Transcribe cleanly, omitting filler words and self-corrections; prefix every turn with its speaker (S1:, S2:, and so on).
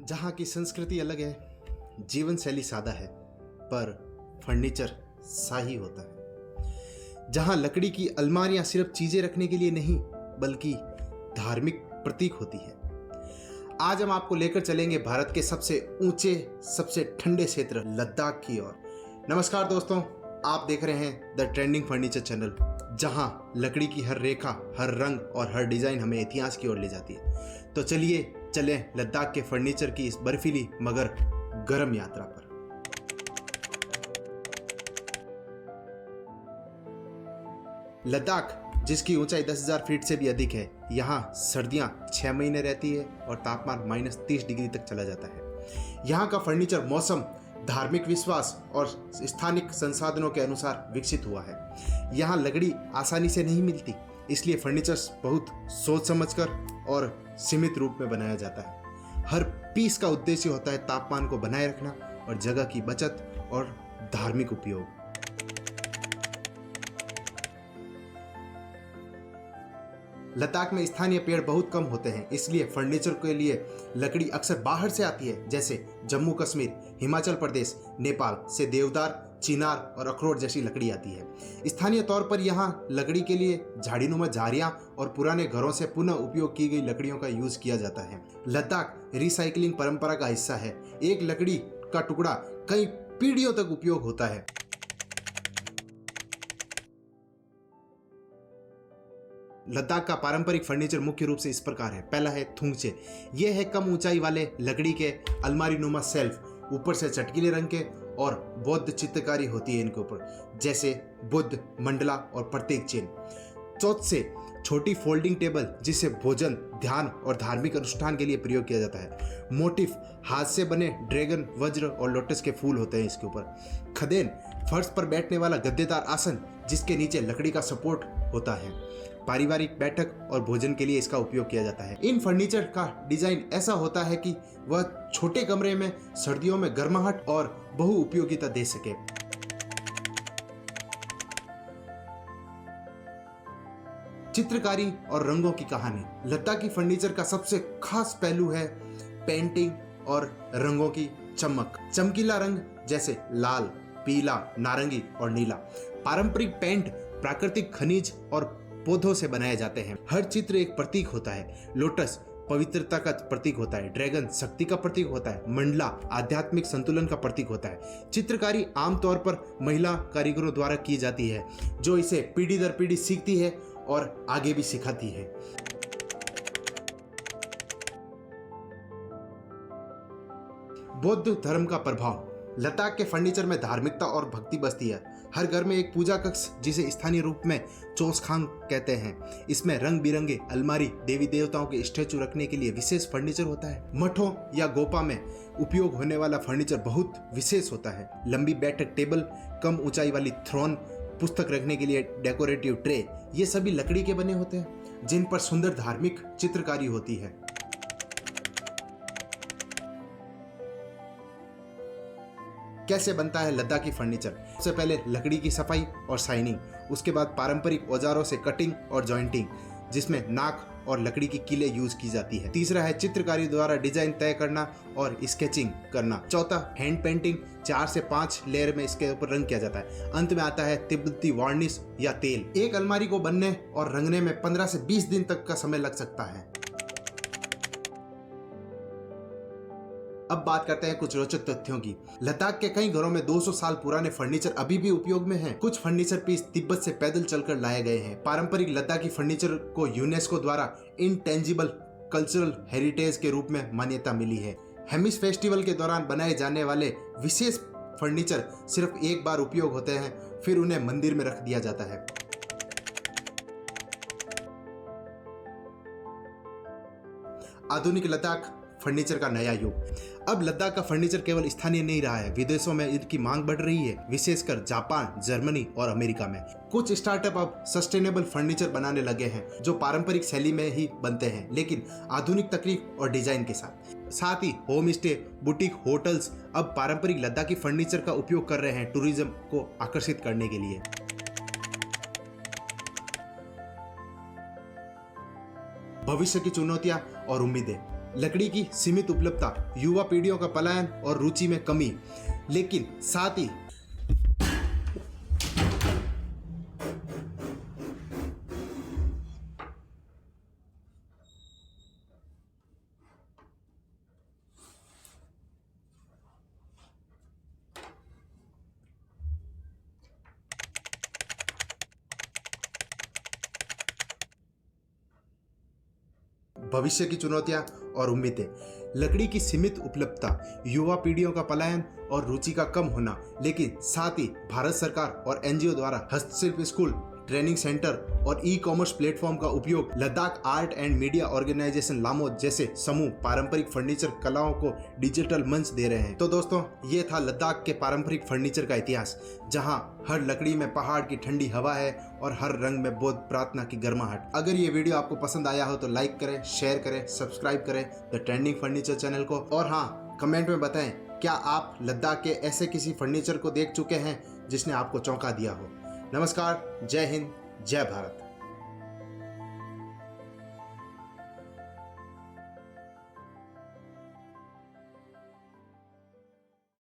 S1: जहाँ की संस्कृति अलग है, जीवन शैली सादा है, पर फर्नीचर शाही होता है। जहाँ लकड़ी की अलमारियां सिर्फ चीजें रखने के लिए नहीं बल्कि धार्मिक प्रतीक होती है। आज हम आपको लेकर चलेंगे भारत के सबसे ऊंचे, सबसे ठंडे क्षेत्र लद्दाख की ओर। नमस्कार दोस्तों, आप देख रहे हैं द ट्रेंडिंग फर्नीचर चैनल, जहां लकड़ी की हर रेखा, हर रंग और हर डिजाइन हमें इतिहास की ओर ले जाती है। तो चलिए चलें लद्दाख के फर्नीचर की इस बर्फीली मगर गर्म यात्रा पर। लद्दाख, जिसकी ऊंचाई 10,000 फीट से भी अधिक है, यहाँ सर्दियां 6 महीने रहती है और तापमान -30 डिग्री तक चला जाता है। यहाँ का फर्नीचर मौसम, धार्मिक विश्वास और स्थानिक संसाधनों के अनुसार विकसित हुआ है। यहाँ लकड़ी आसानी से नहीं मिलती, इसलिए फर्नीचर्स बहुत सोच समझकर और सीमित रूप में बनाया जाता है। हर पीस का उद्देश्य होता है तापमान को बनाए रखना और जगह की बचत और धार्मिक उपयोग। लद्दाख में स्थानीय पेड़ बहुत कम होते हैं, इसलिए फर्नीचर के लिए लकड़ी अक्सर बाहर से आती है, जैसे जम्मू कश्मीर, हिमाचल प्रदेश, नेपाल से देवदार, चिनार और अखरोट जैसी लकड़ी आती है। स्थानीय तौर पर यहाँ लकड़ी के लिए झाड़ीनुमा झाड़ियाँ और पुराने घरों से पुनः उपयोग की गई लकड़ियों का यूज किया जाता है। लद्दाख रिसाइकलिंग परंपरा का हिस्सा है। एक लकड़ी का टुकड़ा कई पीढ़ियों तक उपयोग होता है। लद्दाख का पारंपरिक फर्नीचर मुख्य रूप से इस प्रकार है। पहला है थुंगचे। यह है कम ऊंचाई वाले लकड़ी के अलमारी नुमा सेल्फ, ऊपर से चटकीले रंग के और बौद्ध चित्रकारी होती है इनके ऊपर, जैसे बुद्ध, मंडला और प्रतीक चिन्ह। चौथे, छोटी फोल्डिंग टेबल, जिसे भोजन, ध्यान और धार्मिक अनुष्ठान के लिए प्रयोग किया जाता है। मोटिफ, हाथ से बने ड्रैगन, वज्र और लोटस के फूल होते हैं इसके ऊपर। खदेन, फर्श पर बैठने वाला गद्देदार आसन, जिसके नीचे लकड़ी का सपोर्ट होता है। पारिवारिक बैठक और भोजन के लिए इसका उपयोग किया जाता है। इन फर्नीचर का डिजाइन ऐसा होता है कि वह छोटे कमरे में सर्दियों में गर्माहट और बहुउपयोगिता दे सके। चित्रकारी और रंगों की कहानी। लद्दाखी फर्नीचर का सबसे खास पहलू है पेंटिंग और रंगों की चमक। चमकीला रंग जैसे लाल, पीला, नारंगी और नीला। पारंपरिक पेंट प्राकृतिक खनिज और पौधों से बनाए जाते हैं। हर चित्र एक प्रतीक होता है। लोटस पवित्रता का प्रतीक होता है, ड्रैगन शक्ति का प्रतीक होता है, मंडला आध्यात्मिक संतुलन का प्रतीक होता है। चित्रकारी आमतौर पर महिला कारीगरों द्वारा की जाती है, जो इसे पीढ़ी दर पीढ़ी सीखती है और आगे भी सिखाती है। बौद्ध धर्म का प्रभाव। लद्दाख के फर्नीचर में धार्मिकता और भक्ति बसती है। हर घर में एक पूजा कक्ष, जिसे स्थानीय रूप में चोसखांग कहते हैं, इसमें रंग बिरंगे अलमारी, देवी देवताओं के स्टैचू रखने के लिए विशेष फर्नीचर होता है। मठों या गोपा में उपयोग होने वाला फर्नीचर बहुत विशेष होता है। लंबी बैठक टेबल, कम ऊंचाई वाली थ्रोन, पुस्तक रखने के लिए डेकोरेटिव ट्रे, ये सभी लकड़ी के बने होते हैं, जिन पर सुंदर धार्मिक चित्रकारी होती है। कैसे बनता है लद्दाखी फर्नीचर? सबसे पहले लकड़ी की सफाई और शाइनिंग, उसके बाद पारंपरिक औजारों से कटिंग और जॉइंटिंग, जिसमें नाक और लकड़ी की कीलें यूज की जाती है। तीसरा है चित्रकारी द्वारा डिजाइन तय करना और स्केचिंग करना। चौथा हैंड पेंटिंग, 4 से 5 लेयर में इसके ऊपर रंग किया जाता है। अंत में आता है तिब्बती वार्निश या तेल। एक अलमारी को बनने और रंगने में 15 से 20 दिन तक का समय लग सकता है। अब बात करते हैं कुछ रोचक तथ्यों की। लद्दाख के कई घरों में 200 साल पुराने फर्नीचर अभी भी उपयोग में हैं। कुछ फर्नीचर पीस तिब्बत से पैदल चलकर लाए गए हैं। पारंपरिक लद्दाखी फर्नीचर को यूनेस्को द्वारा इंटेंजिबल कल्चरल हेरिटेज के रूप में मान्यता मिली है। हेमिस फेस्टिवल के दौरान बनाए जाने वाले विशेष फर्नीचर सिर्फ एक बार उपयोग होते हैं, फिर उन्हें मंदिर में रख दिया जाता है। आधुनिक लद्दाख फर्नीचर का नया युग। अब लद्दाख का फर्नीचर केवल स्थानीय नहीं रहा है, विदेशों में इनकी मांग बढ़ रही है, विशेषकर जापान, जर्मनी और अमेरिका में। कुछ स्टार्टअप अब सस्टेनेबल फर्नीचर बनाने लगे हैं, जो पारंपरिक शैली में ही बनते हैं, लेकिन आधुनिक तकनीक और डिजाइन के साथ ही होम स्टे, बुटीक, होटल्स अब पारंपरिक लद्दाखी फर्नीचर का उपयोग कर रहे हैं टूरिज्म को आकर्षित करने के लिए। भविष्य की चुनौतियां और उम्मीदें। लकड़ी की सीमित उपलब्धता, युवा पीढ़ियों का पलायन और रुचि में कमी, लेकिन साथ ही भविष्य की चुनौतियां और उम्मीदें। लकड़ी की सीमित उपलब्धता, युवा पीढ़ियों का पलायन और रुचि का कम होना, लेकिन साथ ही भारत सरकार और एनजीओ द्वारा हस्तशिल्प स्कूल, ट्रेनिंग सेंटर और ई कॉमर्स प्लेटफॉर्म का उपयोग, Ladakh art and media organisation लामोद जैसे समूह पारंपरिक फर्नीचर कलाओं को डिजिटल मंच दे रहे हैं। तो दोस्तों, ये था लद्दाख के पारंपरिक फर्नीचर का इतिहास, जहां हर लकड़ी में पहाड़ की ठंडी हवा है और हर रंग में बौद्ध प्रार्थना की गर्माहट। अगर ये वीडियो आपको पसंद आया हो तो लाइक करें, शेयर करें, सब्सक्राइब करें द ट्रेंडिंग फर्नीचर चैनल को। और हाँ, कमेंट में बताएं क्या आप लद्दाख के ऐसे किसी फर्नीचर को देख चुके हैं जिसने आपको चौंका दिया हो। नमस्कार, जय हिंद, जय भारत।